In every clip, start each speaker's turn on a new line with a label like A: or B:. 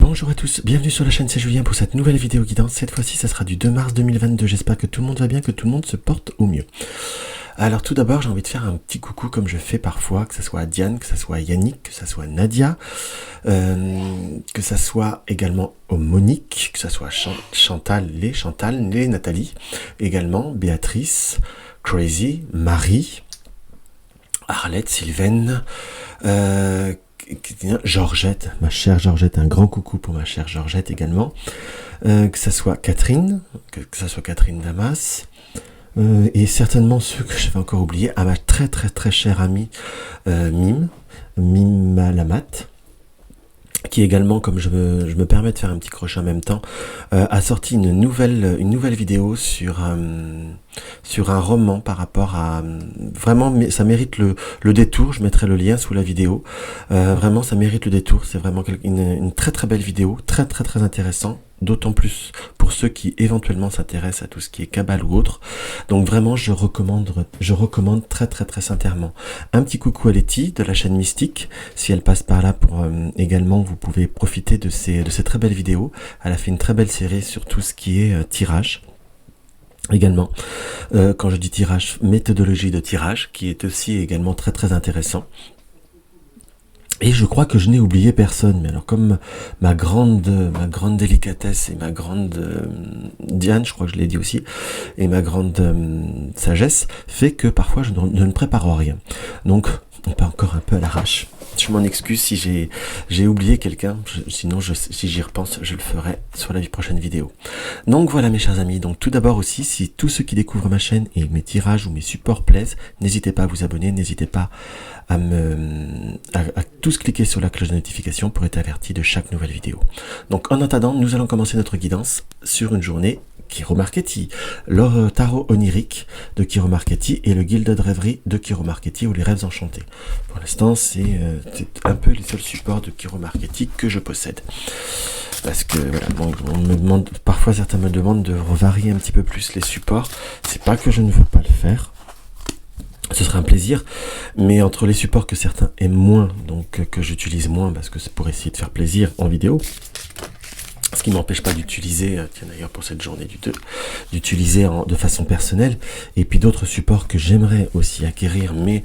A: Bonjour à tous, bienvenue sur la chaîne, c'est Julien pour cette nouvelle vidéo guidance. Cette fois-ci, ça sera du 2 mars 2022. J'espère que tout le monde va bien, que tout le monde se porte au mieux. Alors tout d'abord, j'ai envie de faire un petit coucou comme je fais parfois, que ce soit à Diane, que ce soit à Yannick, que ce soit à Nadia, que ce soit également aux Monique, que ce soit Chantal, Nathalie, également Béatrice, Crazy, Marie, Arlette, Sylvaine, Georgette, ma chère Georgette, un grand coucou pour ma chère Georgette également, que ça soit Catherine, que ça soit Catherine Damas, et certainement ceux que j'avais encore oublié, à ma très très très chère amie Mime Malamat, qui également, comme je me permets de faire un petit crochet en même temps, a sorti une nouvelle vidéo sur un roman par rapport à... Vraiment, ça mérite le détour, je mettrai le lien sous la vidéo. Vraiment, ça mérite le détour, c'est vraiment une très très belle vidéo, très très très intéressant, d'autant plus pour ceux qui éventuellement s'intéressent à tout ce qui est cabale ou autre. Donc vraiment, je recommande très très très sincèrement. Un petit coucou à Letty de la chaîne Mystique, si elle passe par là pour également, vous pouvez profiter de ces très belles vidéos. Elle a fait une très belle série sur tout ce qui est tirage. Également, quand je dis tirage, méthodologie de tirage, qui est aussi également très très intéressant. Et je crois que je n'ai oublié personne, mais alors comme ma grande délicatesse et ma grande Diane, je crois que je l'ai dit aussi, et ma grande sagesse fait que parfois je ne prépare rien. Donc on part encore un peu à l'arrache. Je m'en excuse si j'ai oublié quelqu'un, sinon si j'y repense, je le ferai sur la prochaine vidéo. Donc voilà mes chers amis, donc tout d'abord aussi, si tous ceux qui découvrent ma chaîne et mes tirages ou mes supports plaisent, n'hésitez pas à vous abonner, n'hésitez pas à tous cliquer sur la cloche de notification pour être averti de chaque nouvelle vidéo. Donc en attendant, nous allons commencer notre guidance sur une journée Kiro Marchetti, le tarot onirique de Kiro Marchetti et le guilde de rêverie de Kiro Marchetti ou les rêves enchantés. Pour l'instant, c'est un peu les seuls supports de Kiro Marchetti que je possède. Parce que voilà, bon, on me demande, parfois certains me demandent de varier un petit peu plus les supports. C'est pas que je ne veux pas le faire. Ce serait un plaisir, mais entre les supports que certains aiment moins, donc que j'utilise moins parce que c'est pour essayer de faire plaisir en vidéo, ce qui ne m'empêche pas d'utiliser, tiens d'ailleurs pour cette journée du 2, d'utiliser de façon personnelle, et puis d'autres supports que j'aimerais aussi acquérir, mais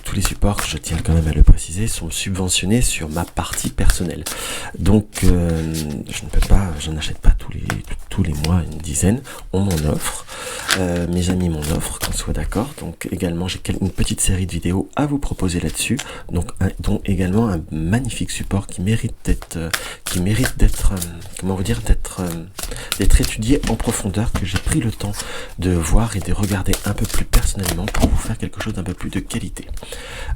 A: tous les supports, je tiens quand même à le préciser, sont subventionnés sur ma partie personnelle. Donc je ne peux pas, je n'achète pas tous les mois une dizaine, on m'en offre, mes amis m'en offrent, qu'on soit d'accord. Donc également j'ai une petite série de vidéos à vous proposer là-dessus, donc dont également un magnifique support qui mérite d'être comment vous dire, d'être étudié en profondeur, que j'ai pris le temps de voir et de regarder un peu plus personnellement pour vous faire quelque chose d'un peu plus de qualité.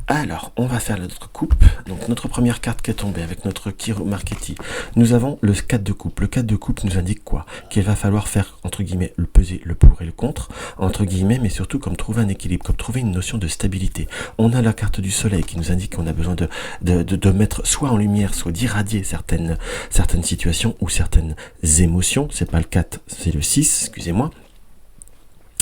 A: Alors, on va faire notre coupe. Donc notre première carte qui est tombée avec notre Kiro Marchetti, nous avons le 4 de coupe. Le 4 de coupe nous indique quoi? Qu'il va falloir faire, entre guillemets, le peser, le pour et le contre, entre guillemets, mais surtout comme trouver un équilibre, comme trouver une notion de stabilité. On a la carte du soleil qui nous indique qu'on a besoin de mettre soit en lumière, soit d'irradier certaines situations ou certaines émotions. C'est pas le 4, c'est le 6, excusez-moi.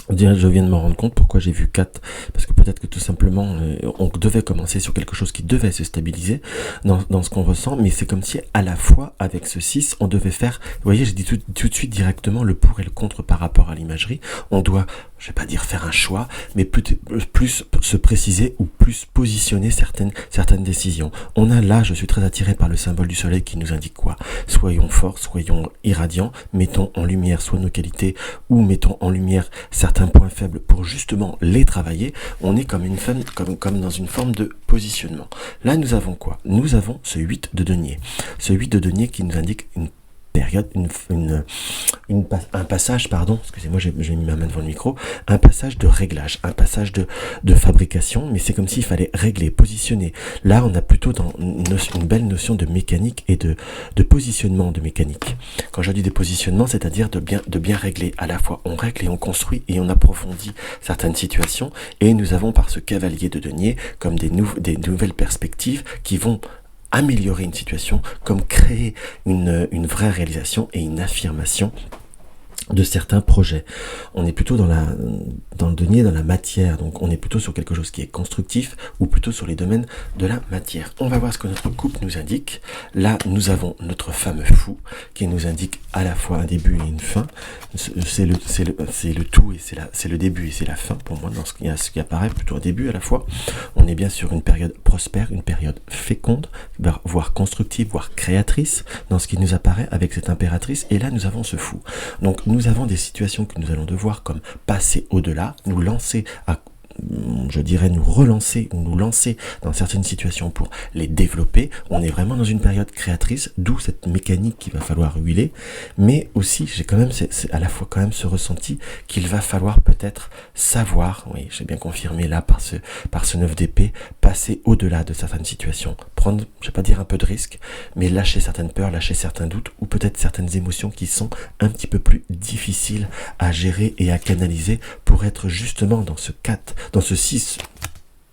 A: Je viens de me rendre compte pourquoi j'ai vu 4, parce que peut-être que tout simplement on devait commencer sur quelque chose qui devait se stabiliser dans ce qu'on ressent, mais c'est comme si à la fois avec ce 6 on devait faire, vous voyez, j'ai dit tout de suite directement le pour et le contre par rapport à l'imagerie. On doit, je vais pas dire faire un choix, mais plus se préciser ou plus positionner certaines décisions. On a là, je suis très attiré par le symbole du soleil qui nous indique quoi? Soyons forts, soyons irradiants, mettons en lumière soit nos qualités ou mettons en lumière certains points faibles pour justement les travailler. On est comme dans une forme de positionnement. Là, nous avons quoi? Nous avons ce 8 de denier. Ce 8 de denier qui nous indique une période, un passage, pardon, excusez-moi, j'ai mis ma main devant le micro, un passage de réglage, un passage de fabrication, mais c'est comme s'il fallait régler, positionner. Là, on a plutôt dans une belle notion de mécanique et de positionnement de mécanique. Quand je dis des positionnements, c'est-à-dire de bien régler. À la fois, on règle et on construit et on approfondit certaines situations, et nous avons par ce cavalier de denier comme des nouvelles perspectives qui vont améliorer une situation, comme créer une vraie réalisation et une affirmation de certains projets. On est plutôt dans le denier, dans la matière, donc on est plutôt sur quelque chose qui est constructif ou plutôt sur les domaines de la matière. On va voir ce que notre coupe nous indique. Là, nous avons notre fameux fou qui nous indique à la fois un début et une fin. C'est le tout et c'est le début et c'est la fin pour moi dans ce qui apparaît, plutôt un début à la fois. On est bien sur une période prospère, une période féconde, voire constructive, voire créatrice dans ce qui nous apparaît avec cette impératrice. Et là, nous avons ce fou. Donc, nous avons des situations que nous allons devoir comme passer au-delà, nous lancer à, je dirais, nous relancer, nous lancer dans certaines situations pour les développer. On est vraiment dans une période créatrice, d'où cette mécanique qu'il va falloir huiler, mais aussi j'ai quand même c'est à la fois quand même ce ressenti qu'il va falloir peut-être savoir, oui j'ai bien confirmé là par ce 9 d'épée, passer au-delà de certaines situations, prendre, je vais pas dire un peu de risque, mais lâcher certaines peurs, lâcher certains doutes, ou peut-être certaines émotions qui sont un petit peu plus difficiles à gérer et à canaliser pour être justement dans ce 4, dans ce 6,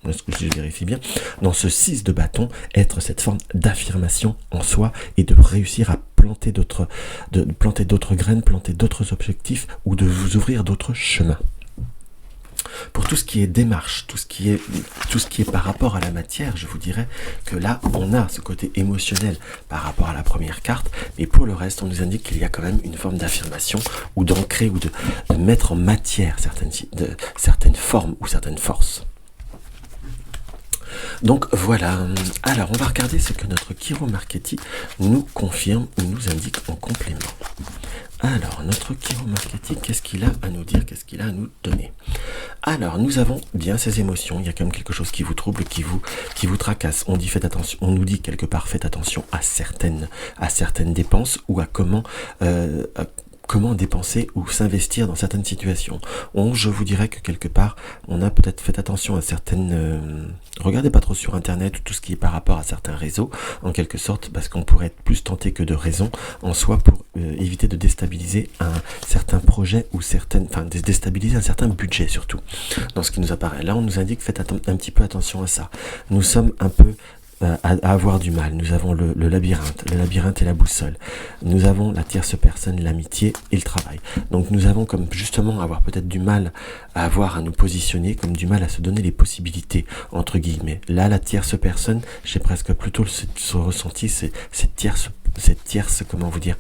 A: est-ce que je vérifie bien, dans ce 6 de bâton, être cette forme d'affirmation en soi et de réussir à planter d'autres graines, planter d'autres objectifs ou de vous ouvrir d'autres chemins. Pour tout ce qui est démarche, tout ce qui est par rapport à la matière, je vous dirais que là, on a ce côté émotionnel par rapport à la première carte, mais pour le reste, on nous indique qu'il y a quand même une forme d'affirmation ou d'ancrer ou de mettre en matière certaines formes ou certaines forces. Donc voilà, alors on va regarder ce que notre Kiro Marchetti nous confirme ou nous indique en complément. Alors, notre Kiro Marchetti, qu'est-ce qu'il a à nous dire, qu'est-ce qu'il a à nous donner? Alors, nous avons bien ces émotions, il y a quand même quelque chose qui vous trouble, qui vous tracasse. On dit faites attention, on nous dit quelque part faites attention à certaines dépenses ou à comment dépenser ou s'investir dans certaines situations. Je vous dirais que quelque part, on a peut-être fait attention à certaines... regardez pas trop sur internet ou tout ce qui est par rapport à certains réseaux, en quelque sorte, parce qu'on pourrait être plus tenté que de raison en soi pour éviter de déstabiliser un certain projet ou déstabiliser un certain budget surtout, dans ce qui nous apparaît. Là, on nous indique faites un petit peu attention à ça. Nous sommes un peu à avoir du mal. Nous avons le labyrinthe et la boussole. Nous avons la tierce personne, l'amitié et le travail. Donc nous avons comme justement avoir peut-être du mal à nous positionner, comme du mal à se donner les possibilités, entre guillemets. Là, la tierce personne, j'ai presque plutôt ce ressenti, c'est cette tierce, comment vous dire,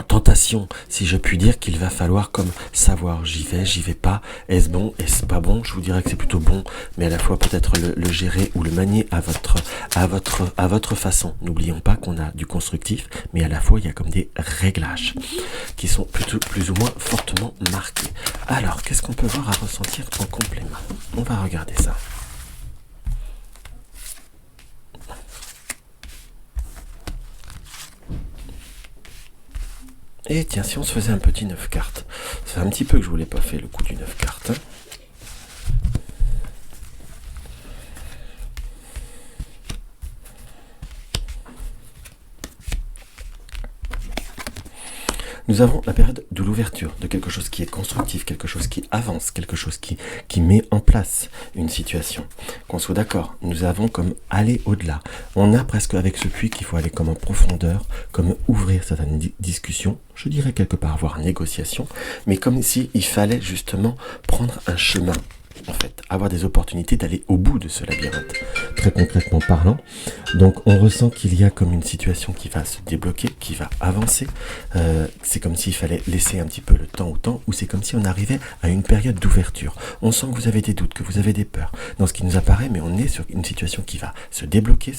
A: tentation, si je puis dire, qu'il va falloir comme savoir, j'y vais pas, est-ce bon, est-ce pas bon? Je vous dirais que c'est plutôt bon, mais à la fois peut-être le gérer ou le manier à votre façon. N'oublions pas qu'on a du constructif, mais à la fois il y a comme des réglages qui sont plutôt plus ou moins fortement marqués. Alors, qu'est-ce qu'on peut voir à ressentir en complément? On va regarder ça. Et tiens, si on se faisait un petit 9 cartes, ça fait un petit peu que je vous l'ai pas fait le coup du 9 cartes. Nous avons la période de l'ouverture, de quelque chose qui est constructif, quelque chose qui avance, quelque chose qui met en place une situation. Qu'on soit d'accord, nous avons comme aller au-delà. On a presque avec ce puits qu'il faut aller comme en profondeur, comme ouvrir certaines discussions, je dirais quelque part, voire négociation, mais comme si il fallait justement prendre un chemin. En fait, avoir des opportunités d'aller au bout de ce labyrinthe, très concrètement parlant. Donc on ressent qu'il y a comme une situation qui va se débloquer, qui va avancer. C'est comme s'il fallait laisser un petit peu le temps au temps, ou c'est comme si on arrivait à une période d'ouverture. On sent que vous avez des doutes, que vous avez des peurs dans ce qui nous apparaît, mais on est sur une situation qui va se débloquer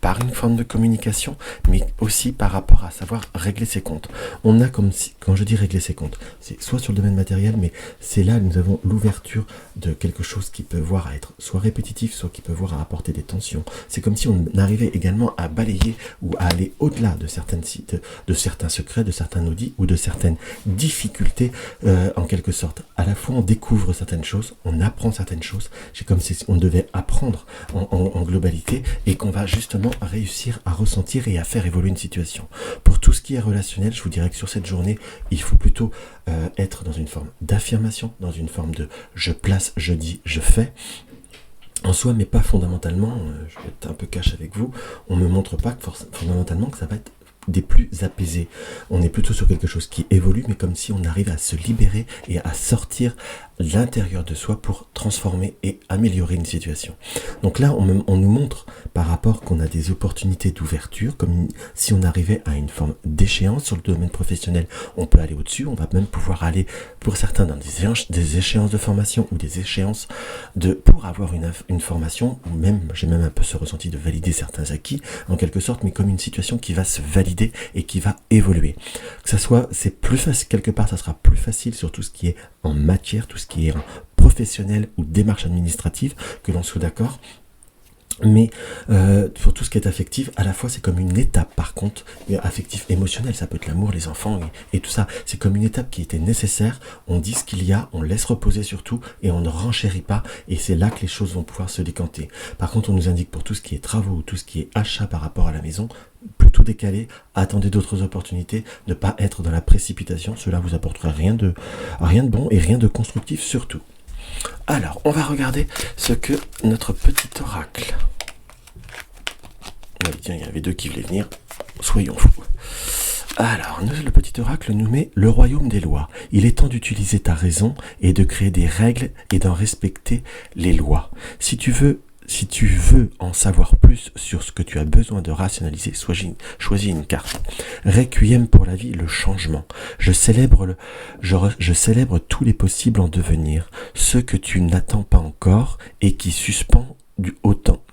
A: par une forme de communication, mais aussi par rapport à savoir régler ses comptes. On a comme si, quand je dis régler ses comptes, c'est soit sur le domaine matériel, mais c'est là que nous avons l'ouverture de quelque chose qui peut voir à être soit répétitif, soit qui peut voir à apporter des tensions. C'est comme si on arrivait également à balayer ou à aller au-delà de certains secrets, de certains audits ou de certaines difficultés en quelque sorte. À la fois on découvre certaines choses, on apprend certaines choses, c'est comme si on devait apprendre en globalité et qu'on va justement réussir à ressentir et à faire évoluer une situation. Pour tout ce qui est relationnel, je vous dirais que sur cette journée, il faut plutôt être dans une forme d'affirmation, dans une forme de je place, je dis, je fais en soi, mais pas fondamentalement, je vais être un peu cash avec vous, on ne me montre pas fondamentalement que ça va être des plus apaisés. On est plutôt sur quelque chose qui évolue, mais comme si on arrive à se libérer et à sortir l'intérieur de soi pour transformer et améliorer une situation. Donc là, on nous montre par rapport qu'on a des opportunités d'ouverture, comme si on arrivait à une forme d'échéance sur le domaine professionnel, on peut aller au-dessus, on va même pouvoir aller, pour certains, dans des échéances de formation ou des échéances pour avoir une formation, ou même, j'ai même un peu ce ressenti de valider certains acquis, en quelque sorte, mais comme une situation qui va se valider et qui va évoluer. Que ça soit, c'est plus facile, quelque part, ça sera plus facile sur tout ce qui est en matière, tout ce qui est en professionnel ou démarche administrative, que l'on soit d'accord. Mais pour tout ce qui est affectif, à la fois c'est comme une étape, par contre, affectif, émotionnel, ça peut être l'amour, les enfants et tout ça, c'est comme une étape qui était nécessaire, on dit ce qu'il y a, on laisse reposer surtout et on ne renchérit pas, et c'est là que les choses vont pouvoir se décanter. Par contre, on nous indique pour tout ce qui est travaux, tout ce qui est achat par rapport à la maison, plutôt décalé, attendez d'autres opportunités, ne pas être dans la précipitation, cela vous apportera rien de bon et rien de constructif surtout. Alors, on va regarder ce que notre petit oracle... Oui, tiens, il y en avait deux qui voulaient venir. Soyons fous. Alors, le petit oracle nous met le royaume des lois. Il est temps d'utiliser ta raison et de créer des règles et d'en respecter les lois. Si tu veux en savoir plus sur ce que tu as besoin de rationaliser, choisis une carte. Requiem pour la vie, le changement. Je célèbre tous les possibles en devenir, ceux que tu n'attends pas encore et qui suspendus au temps,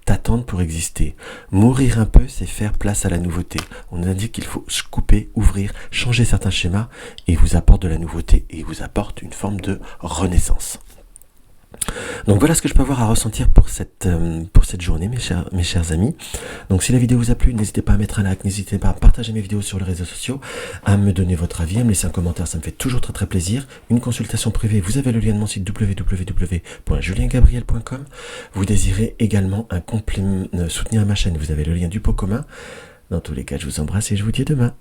A: t'attendent pour exister. Mourir un peu, c'est faire place à la nouveauté. On nous indique qu'il faut se couper, ouvrir, changer certains schémas et vous apporte de la nouveauté et vous apporte une forme de renaissance. Donc voilà ce que je peux avoir à ressentir pour cette journée, mes chers amis. Donc si la vidéo vous a plu, n'hésitez pas à mettre un like, n'hésitez pas à partager mes vidéos sur les réseaux sociaux, à me donner votre avis, à me laisser un commentaire, ça me fait toujours très très plaisir. Une consultation privée, vous avez le lien de mon site www.juliengabriel.com. Vous désirez également un soutien à ma chaîne, vous avez le lien du pot commun. Dans tous les cas, je vous embrasse et je vous dis à demain.